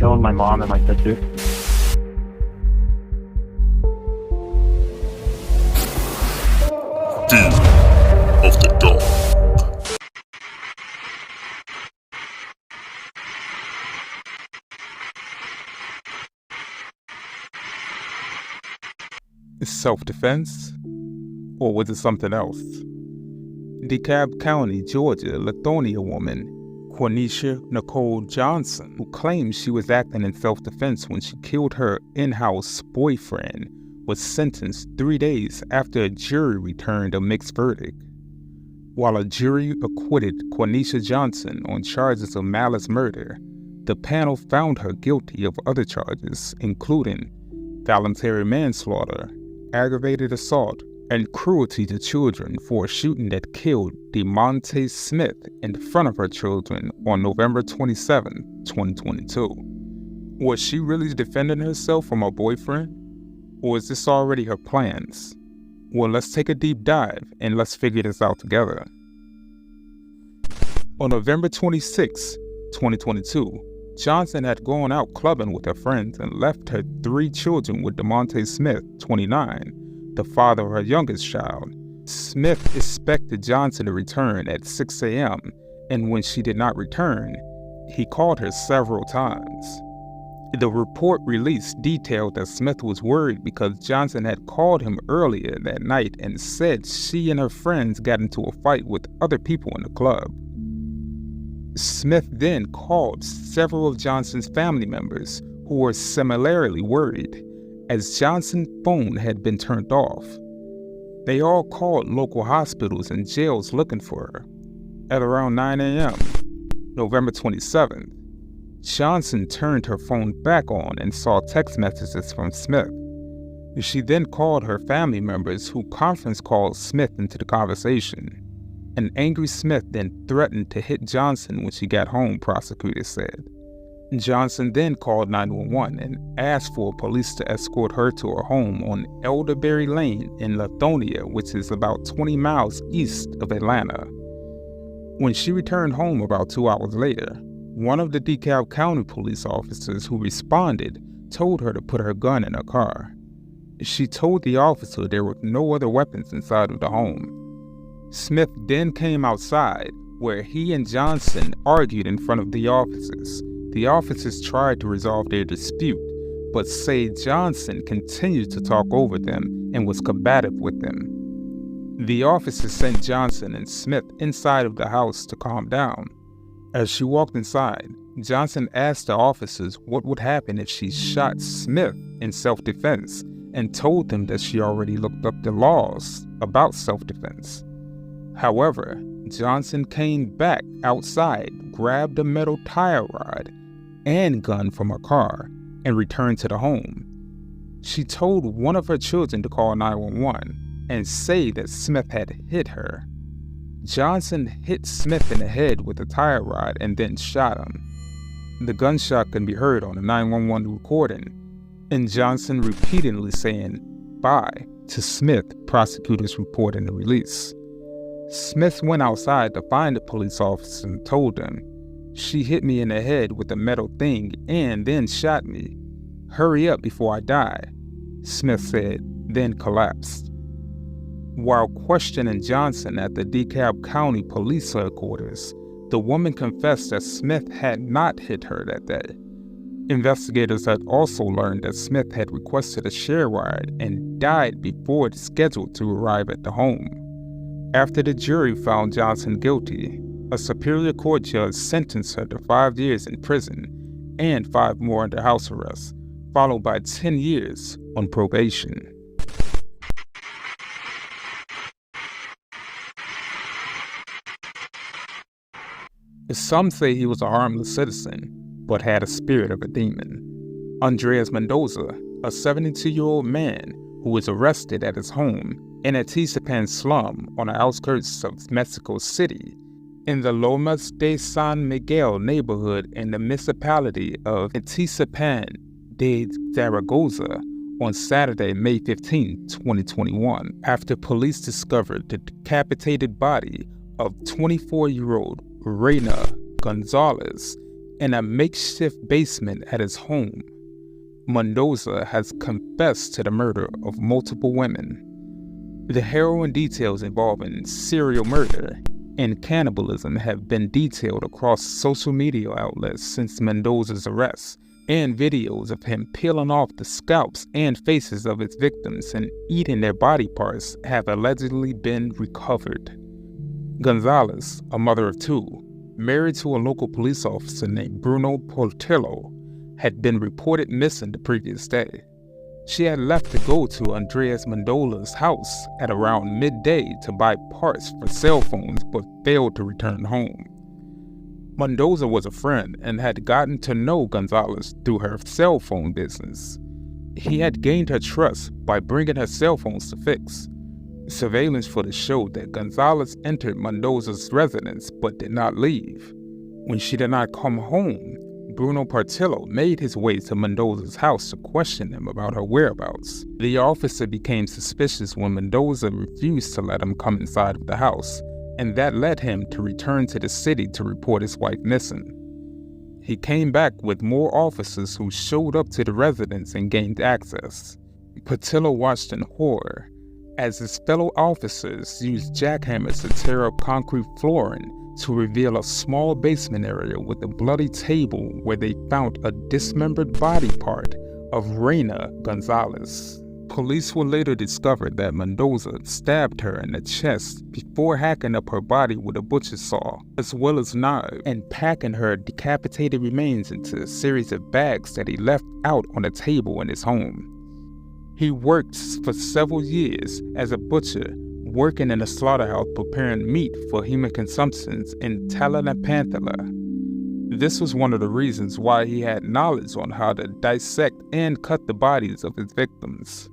killing my mom and my sister. Fear of the dark. Self-defense? Or was it something else? DeKalb County, Georgia, Lithonia woman Quenisha Nicole Johnson, who claims she was acting in self-defense when she killed her in-house boyfriend, was sentenced 3 days after a jury returned a mixed verdict. While a jury acquitted Quenisha Johnson on charges of malice murder, the panel found her guilty of other charges, including voluntary manslaughter, aggravated assault, and cruelty to children for a shooting that killed DeMonte Smith in front of her children on November 27, 2022. Was she really defending herself from her boyfriend? Or is this already her plans? Well, let's take a deep dive and let's figure this out together. On November 26, 2022, Johnson had gone out clubbing with her friends and left her 3 children with DeMonte Smith, 29, the father of her youngest child. Smith expected Johnson to return at 6 a.m., and when she did not return, he called her several times. The report released detailed that Smith was worried because Johnson had called him earlier that night and said she and her friends got into a fight with other people in the club. Smith then called several of Johnson's family members who were similarly worried, as Johnson's phone had been turned off. They all called local hospitals and jails looking for her. At around 9 a.m., November 27th, Johnson turned her phone back on and saw text messages from Smith. She then called her family members, who conference called Smith into the conversation. An angry Smith then threatened to hit Johnson when she got home, prosecutors said. Johnson then called 911 and asked for police to escort her to her home on Elderberry Lane in Lithonia, which is about 20 miles east of Atlanta. When she returned home about 2 hours later, one of the DeKalb County police officers who responded told her to put her gun in her car. She told the officer there were no other weapons inside of the home. Smith then came outside, where he and Johnson argued in front of the officers. The officers tried to resolve their dispute, but say Johnson continued to talk over them and was combative with them. The officers sent Johnson and Smith inside of the house to calm down. As she walked inside, Johnson asked the officers what would happen if she shot Smith in self-defense and told them that she already looked up the laws about self-defense. However, Johnson came back outside, grabbed a metal tire rod and gun from her car, and returned to the home. She told one of her children to call 911 and say that Smith had hit her. Johnson hit Smith in the head with a tire rod and then shot him. The gunshot can be heard on the 911 recording, and Johnson repeatedly saying "bye" to Smith, prosecutors report in the release. Smith went outside to find the police officer and told them, "She hit me in the head with a metal thing and then shot me. Hurry up before I die," Smith said, then collapsed. While questioning Johnson at the DeKalb County Police Headquarters, the woman confessed that Smith had not hit her that day. Investigators had also learned that Smith had requested a share ride and died before it scheduled to arrive at the home. After the jury found Johnson guilty, a Superior Court judge sentenced her to 5 years in prison and 5 more under house arrest, followed by 10 years on probation. Some say he was a harmless citizen, but had a spirit of a demon. Andres Mendoza, a 72-year-old man who was arrested at his home in a Atizapan slum on the outskirts of Mexico City, in the Lomas de San Miguel neighborhood in the municipality of Atizapan de Zaragoza on Saturday, May 15, 2021, after police discovered the decapitated body of 24-year-old Reina Gonzalez in a makeshift basement at his home. Mendoza has confessed to the murder of multiple women. The harrowing details involving serial murder and cannibalism have been detailed across social media outlets since Mendoza's arrest, and videos of him peeling off the scalps and faces of his victims and eating their body parts have allegedly been recovered. Gonzalez, a mother of two, married to a local police officer named Bruno Portillo, had been reported missing the previous day. She had left to go to Andres Mendola's house at around midday to buy parts for cell phones but failed to return home. Mendoza was a friend and had gotten to know Gonzalez through her cell phone business. He had gained her trust by bringing her cell phones to fix. Surveillance footage showed that Gonzalez entered Mendoza's residence but did not leave. When she did not come home, Bruno Portillo made his way to Mendoza's house to question him about her whereabouts. The officer became suspicious when Mendoza refused to let him come inside of the house, and that led him to return to the city to report his wife missing. He came back with more officers who showed up to the residence and gained access. Portillo watched in horror as his fellow officers used jackhammers to tear up concrete flooring to reveal a small basement area with a bloody table where they found a dismembered body part of Reina Gonzalez. Police would later discover that Mendoza stabbed her in the chest before hacking up her body with a butcher saw, as well as knives, and packing her decapitated remains into a series of bags that he left out on a table in his home. He worked for several years as a butcher, working in a slaughterhouse preparing meat for human consumption in Tlalnepantla. This was one of the reasons why he had knowledge on how to dissect and cut the bodies of his victims.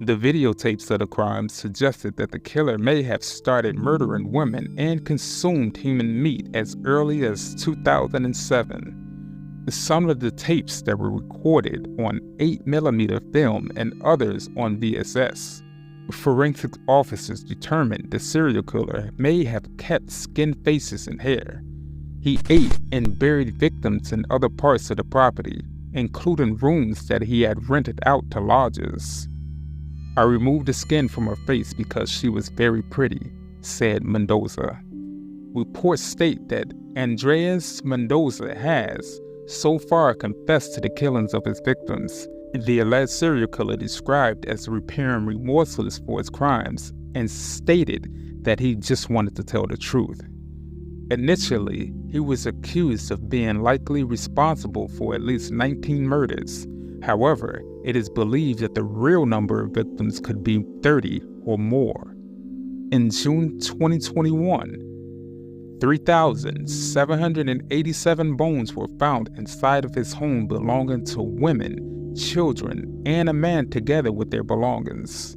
The videotapes of the crime suggested that the killer may have started murdering women and consumed human meat as early as 2007. Some of the tapes that were recorded on 8mm film and others on VSS. Forensic officers determined the serial killer may have kept skinned faces and hair. He ate and buried victims in other parts of the property, including rooms that he had rented out to lodgers. "I removed the skin from her face because she was very pretty," said Mendoza. Reports state that Andres Mendoza has so far confessed to the killings of his victims. The alleged serial killer described as repairing remorseless for his crimes and stated that he just wanted to tell the truth. Initially, he was accused of being likely responsible for at least 19 murders. However, it is believed that the real number of victims could be 30 or more. In June 2021, 3,787 bones were found inside of his home belonging to women, children, and a man together with their belongings.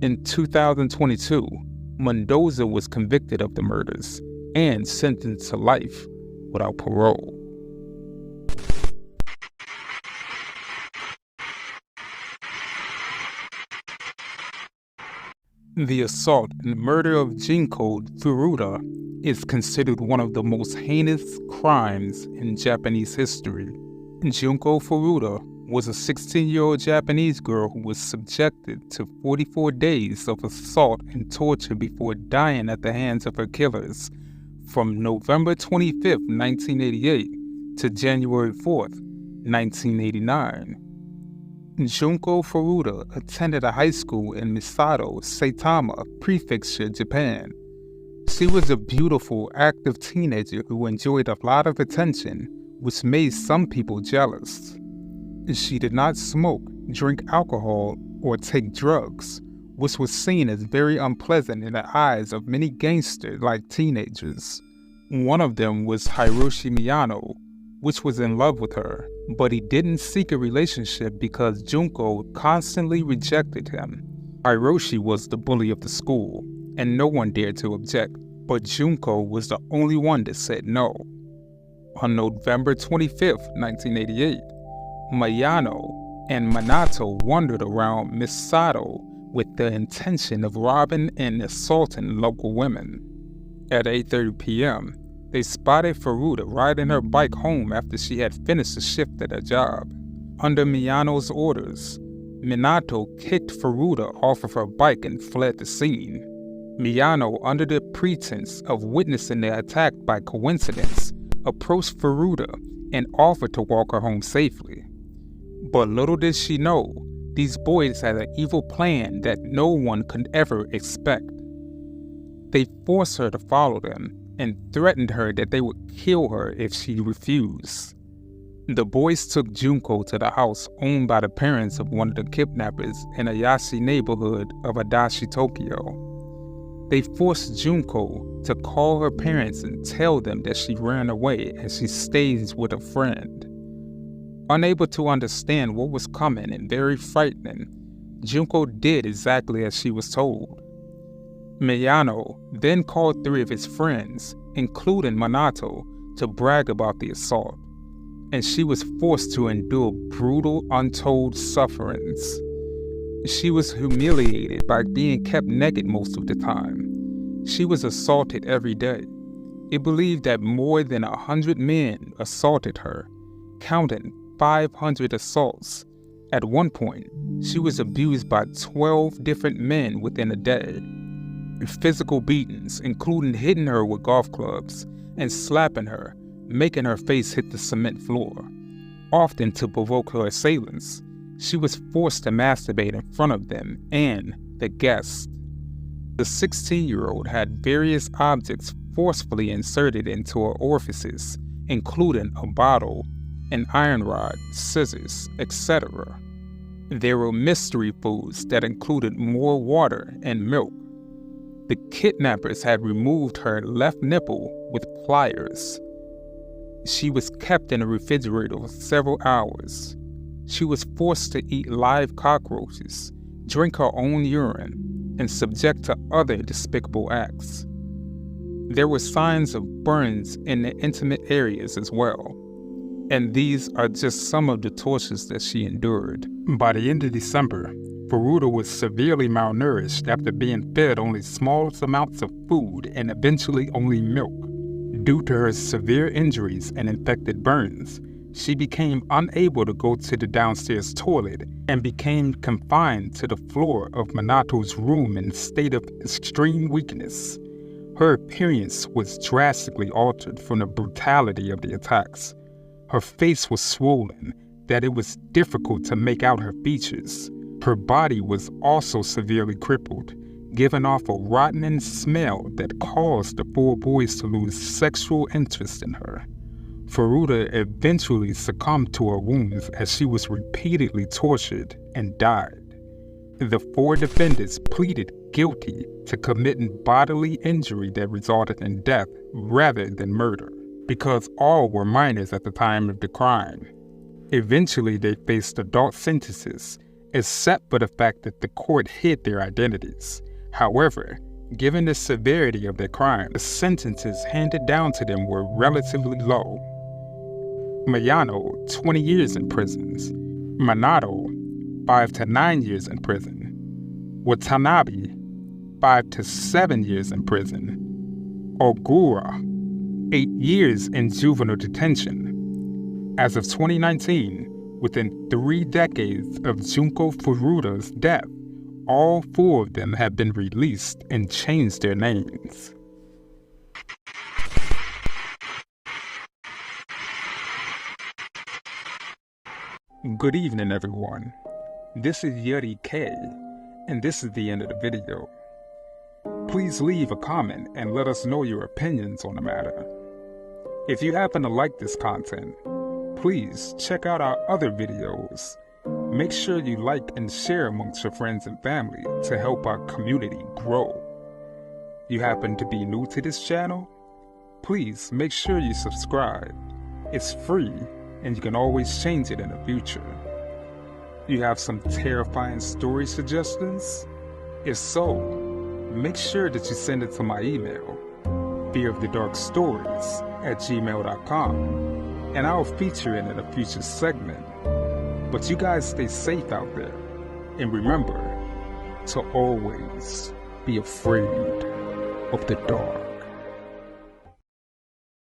In 2022, Mendoza was convicted of the murders and sentenced to life without parole. The assault and murder of Junko Furuta is considered one of the most heinous crimes in Japanese history. Junko Furuta was a 16-year-old Japanese girl who was subjected to 44 days of assault and torture before dying at the hands of her killers from November 25, 1988 to January 4, 1989. Junko Furuta attended a high school in Misato, Saitama Prefecture, Japan. She was a beautiful, active teenager who enjoyed a lot of attention, which made some people jealous. She did not smoke, drink alcohol, or take drugs, which was seen as very unpleasant in the eyes of many gangster-like teenagers. One of them was Hiroshi Miyano, which was in love with her, but he didn't seek a relationship because Junko constantly rejected him. Hiroshi was the bully of the school, and no one dared to object, but Junko was the only one that said no. On November 25, 1988, Miyano and Minato wandered around Misato with the intention of robbing and assaulting local women. At 8:30 p.m., They spotted Feruda riding her bike home after she had finished a shift at her job. Under Miyano's orders, Minato kicked Feruda off of her bike and fled the scene. Miyano, under the pretense of witnessing the attack by coincidence, approached Feruda and offered to walk her home safely. But little did she know, these boys had an evil plan that no one could ever expect. They forced her to follow them and threatened her that they would kill her if she refused. The boys took Junko to the house owned by the parents of one of the kidnappers in a Yashi neighborhood of Adachi, Tokyo. They forced Junko to call her parents and tell them that she ran away and she stays with a friend. Unable to understand what was coming and very frightening, Junko did exactly as she was told. Miyano then called 3 of his friends, including Minato, to brag about the assault, and she was forced to endure brutal, untold sufferings. She was humiliated by being kept naked most of the time. She was assaulted every day. It believed that more than 100 men assaulted her, counting 500 assaults. At one point, she was abused by 12 different men within a day. Physical beatings, including hitting her with golf clubs and slapping her, making her face hit the cement floor. Often to provoke her assailants, she was forced to masturbate in front of them and the guests. The 16-year-old had various objects forcefully inserted into her orifices, including a bottle, an iron rod, scissors, etc. There were mystery foods that included more water and milk. The kidnappers had removed her left nipple with pliers. She was kept in a refrigerator for several hours. She was forced to eat live cockroaches, drink her own urine, and subject to other despicable acts. There were signs of burns in the intimate areas as well. And these are just some of the tortures that she endured. By the end of December, Feruda was severely malnourished after being fed only small amounts of food and eventually only milk. Due to her severe injuries and infected burns, she became unable to go to the downstairs toilet and became confined to the floor of Minato's room in a state of extreme weakness. Her appearance was drastically altered from the brutality of the attacks. Her face was swollen that it was difficult to make out her features. Her body was also severely crippled, giving off a rotten smell that caused the 4 boys to lose sexual interest in her. Feruda eventually succumbed to her wounds as she was repeatedly tortured and died. The 4 defendants pleaded guilty to committing bodily injury that resulted in death rather than murder, because all were minors at the time of the crime. Eventually, they faced adult sentences, except for the fact that the court hid their identities. However, given the severity of their crime, the sentences handed down to them were relatively low. Miyano, 20 years in prison. Minato, 5 to 9 years in prison. Watanabe, 5 to 7 years in prison. Ogura, 8 years in juvenile detention. As of 2019, within 3 decades of Junko Furuda's death, all 4 of them have been released and changed their names. Good evening, everyone. This is Yuri K, and this is the end of the video. Please leave a comment and let us know your opinions on the matter. If you happen to like this content, please check out our other videos. Make sure you like and share amongst your friends and family to help our community grow. You happen to be new to this channel? Please make sure you subscribe. It's free and you can always change it in the future. You have some terrifying story suggestions? If so, make sure that you send it to my email, fearofthedarkstories@gmail.com, and I'll feature it in a future segment. But you guys stay safe out there, and remember to always be afraid of the dark.